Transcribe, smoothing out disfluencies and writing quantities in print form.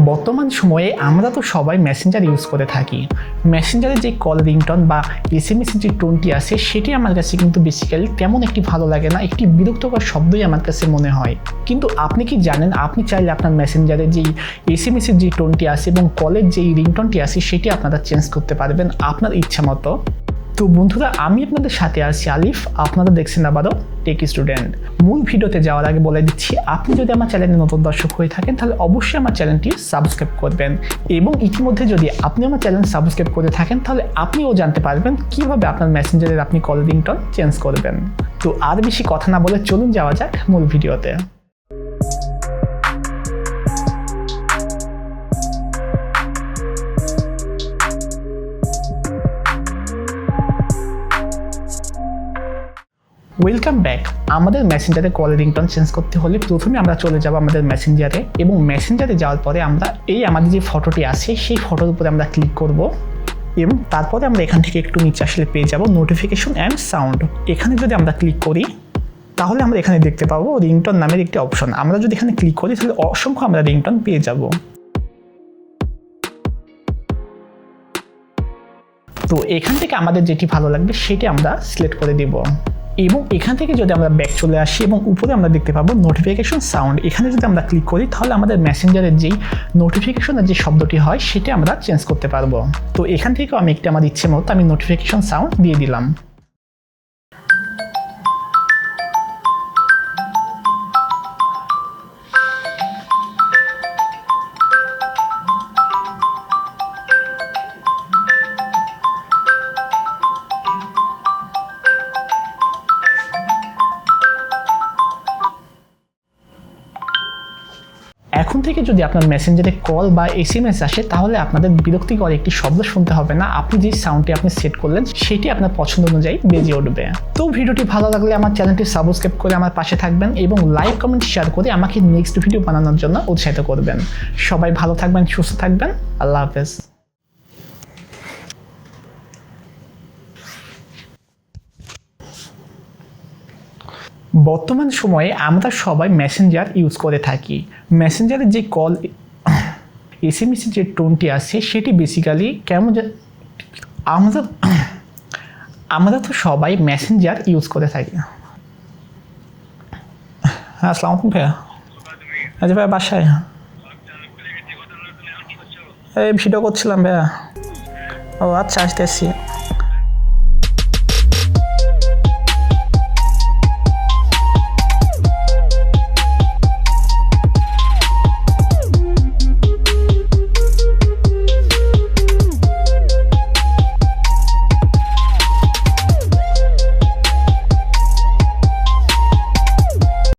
বর্তমান সময়ে আমরা তো সবাই মেসেঞ্জার ইউজ করে থাকি। মেসেঞ্জারে যে কল রিংটন বা এসএমএস যে টোনটি আছে সেটি আমার কাছে কিন্তু বেসিক্যালি তেমন একটি ভালো লাগে না, একটি বিরক্তকর শব্দই আমার কাছে মনে হয়। কিন্তু আপনি কি জানেন, আপনি চাইলে আপনার মেসেঞ্জারে যেই এসএমএসের যে টোনটি আছে এবং কলের যেই রিংটনটি আছে সেটি আপনারা চেঞ্জ করতে পারবেন আপনার ইচ্ছা মতো। তো বন্ধুরা, আমি আপনাদের সাথে আছি আলিফ, আপনারা দেখছেন আবারও টেক স্টুডেন্ট। মূল ভিডিওতে যাওয়ার আগে বলে দিচ্ছি, আপনি যদি আমার চ্যানেলে নতুন দর্শক হয়ে থাকেন তাহলে অবশ্যই আমার চ্যানেলটি সাবস্ক্রাইব করবেন, এবং ইতিমধ্যে যদি আপনি আমার চ্যানেল সাবস্ক্রাইব করে থাকেন তাহলে আপনিও জানতে পারবেন কীভাবে আপনার মেসেঞ্জারের আপনি কল রিংটন চেঞ্জ করবেন। তো আর বেশি কথা না বলে চলুন যাওয়া যাক মূল ভিডিওতে। Welcome back. আমাদের মেসেঞ্জারে কল রিংটন চেঞ্জ করতে হলে প্রথমে আমরা চলে যাব আমাদের মেসেঞ্জারে, এবং মেসেঞ্জারে যাওয়ার পরে আমরা আমাদের যে ফটোটি আছে সেই ফটোর উপরে আমরা ক্লিক করব, এবং তারপরে আমরা এখান থেকে একটু নিচে আসলে পেয়ে যাব নোটিফিকেশন অ্যান্ড সাউন্ড। এখানে যদি আমরা ক্লিক করি তাহলে আমরা এখানে দেখতে পাবো রিংটন নামের একটি অপশন। আমরা যদি এখানে ক্লিক করি তাহলে অসংখ্য আমরা রিংটন পেয়ে যাব। তো এখান থেকে আমাদের যেটি ভালো লাগবে সেটি আমরা সিলেক্ট করে দেব, এবং এখান থেকে যদি আমরা ব্যাক চলে আসি এবং উপরে আমরা দেখতে পাবো নোটিফিকেশন সাউন্ড। এখানে যদি আমরা ক্লিক করি তাহলে আমাদের মেসেঞ্জারের যেই নোটিফিকেশনের যে শব্দটি হয় সেটি আমরা চেঞ্জ করতে পারবো। তো এখান থেকেও আমি একটি আমার ইচ্ছে মতো আমি নোটিফিকেশন সাউন্ড দিয়ে দিলাম। এখন থেকে যদি আপনার মেসেঞ্জারে কল বা এসএমএস আসে তাহলে আপনাদের বিরক্তিকর একটি শব্দ শুনতে হবে না, আপনি যে সাউন্ডটি আপনি সেট করলেন সেটি আপনার পছন্দ অনুযায়ী বেজে উঠবে। তো ভিডিওটি ভালো লাগলে আমার চ্যানেলটি সাবস্ক্রাইব করে আমার পাশে থাকবেন, এবং লাইক কমেন্ট শেয়ার করে আমাকে নেক্সট ভিডিও বানানোর জন্য উৎসাহিত করবেন। সবাই ভালো থাকবেন, সুস্থ থাকবেন, আল্লাহ হাফেজ। বর্তমান সময়ে আমরা সবাই মেসেঞ্জার ইউজ করে থাকি। মেসেঞ্জারের যে কল এসএমএস যে টোনটি আছে সেটি বেসিক্যালি কেমন, আমরা তো সবাই মেসেঞ্জার ইউজ করে থাকি। হ্যাঁ, আসসালামু আলাইকুম ভাইয়া। আচ্ছা ভাইয়া, বাসায় এই ভিডিও করছিলাম ভাইয়া। ও আচ্ছা, আসতে আসছি।